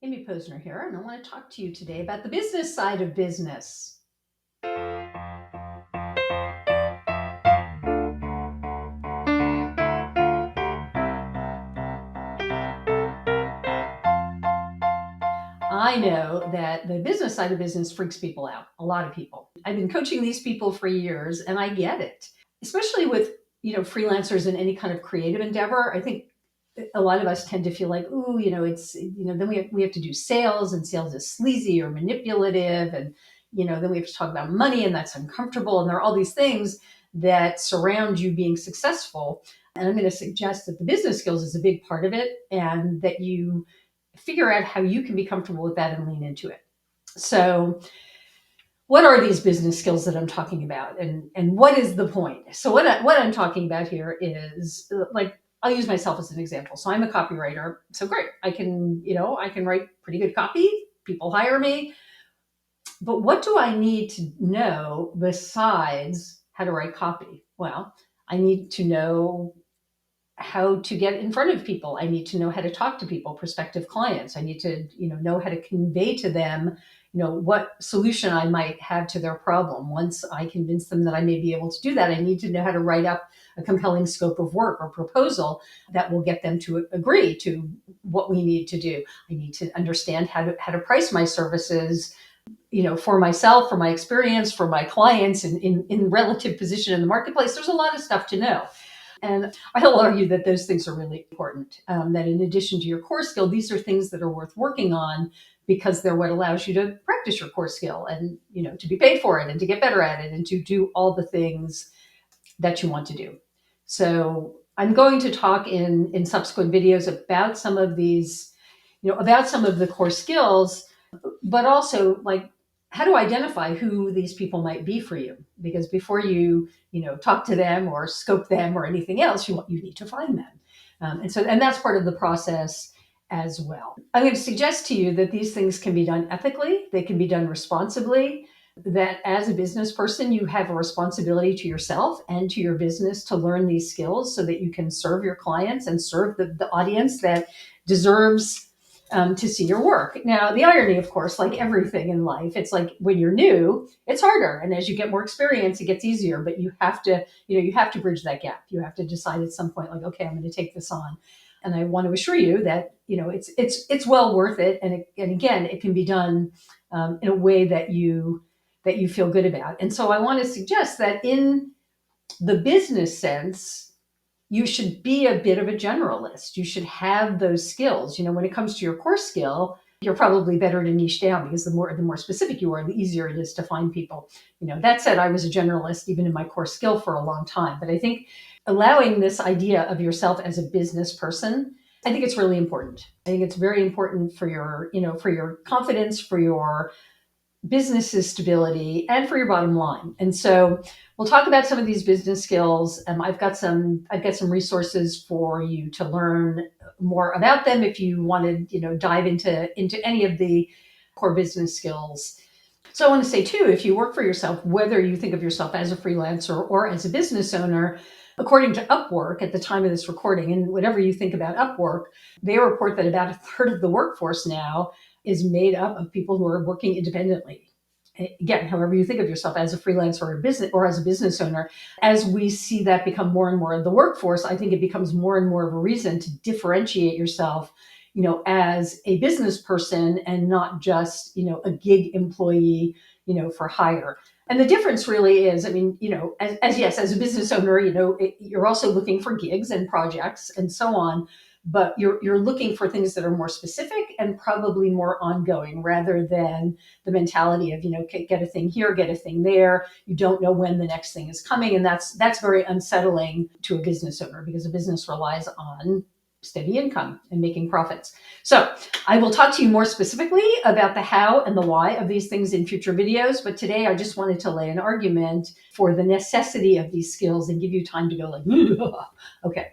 Amy Posner here, and I want to talk to you today about the business side of business. I know that the business side of business freaks people out, a lot of people. I've been coaching these people for years, and I get it, especially with freelancers in any kind of creative endeavor. I think a lot of us tend to feel like, ooh, it's then we have to do sales, and sales is sleazy or manipulative, and then we have to talk about money, and that's uncomfortable, and there are all these things that surround you being successful. And I'm going to suggest that the business skills is a big part of it, and that you figure out how you can be comfortable with that and lean into it. So what are these business skills that I'm talking about, and what is the point? So what I'm talking about here is, like, I'll use myself as an example. So I'm a copywriter. So great. I can write pretty good copy. People hire me. But what do I need to know besides how to write copy? Well, I need to know how to get in front of people. I need to know how to talk to people, prospective clients. I need to, know how to convey to them, what solution I might have to their problem. Once I convince them that I may be able to do that, I need to know how to write up a compelling scope of work or proposal that will get them to agree to what we need to do. I need to understand how to price my services, for myself, for my experience, for my clients, in relative position in the marketplace. There's a lot of stuff to know. And I'll argue that those things are really important, that in addition to your core skill, these are things that are worth working on, because they're what allows you to practice your core skill and, to be paid for it and to get better at it and to do all the things that you want to do. So I'm going to talk in subsequent videos about some of these, about some of the core skills, but also, like, how to identify who these people might be for you. Because before you talk to them or scope them or anything else, you need to find them. And that's part of the process as well. I'm going to suggest to you that these things can be done ethically. They can be done responsibly. That as a business person, you have a responsibility to yourself and to your business to learn these skills so that you can serve your clients and serve the audience that deserves to see your work. Now, the irony, of course, like everything in life, it's like when you're new, it's harder. And as you get more experience, it gets easier, but you have to bridge that gap. You have to decide at some point, like, okay, I'm going to take this on. And I want to assure you that, it's well worth it. And again, it can be done in a way that you feel good about. And so I want to suggest that in the business sense, you should be a bit of a generalist. You should have those skills. When it comes to your core skill, you're probably better to niche down, because the more specific you are, the easier it is to find people. That said, I was a generalist even in my core skill for a long time. But I think allowing this idea of yourself as a business person, I think it's really important. I think it's very important for your confidence, for your business's stability, and for your bottom line. And so we'll talk about some of these business skills. I've got some resources for you to learn more about them if you want to, dive into any of the core business skills. So I want to say too, if you work for yourself, whether you think of yourself as a freelancer or as a business owner, according to Upwork at the time of this recording, and whatever you think about Upwork, they report that about a third of the workforce now is made up of people who are working independently. Again, however you think of yourself, as a freelancer or as a business owner, as we see that become more and more of the workforce, I think it becomes more and more of a reason to differentiate yourself, as a business person and not just, a gig employee, for hire. And the difference really is, as a business owner, you're also looking for gigs and projects and so on, but you're looking for things that are more specific and probably more ongoing, rather than the mentality of, get a thing here, get a thing there. You don't know when the next thing is coming. And that's very unsettling to a business owner, because a business relies on steady income and making profits. So I will talk to you more specifically about the how and the why of these things in future videos. But today I just wanted to lay an argument for the necessity of these skills and give you time to go like, okay,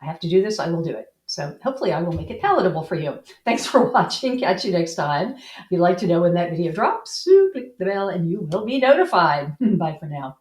I have to do this, I will do it. So hopefully I will make it palatable for you. Thanks for watching. Catch you next time. If you'd like to know when that video drops, click the bell and you will be notified. Bye for now.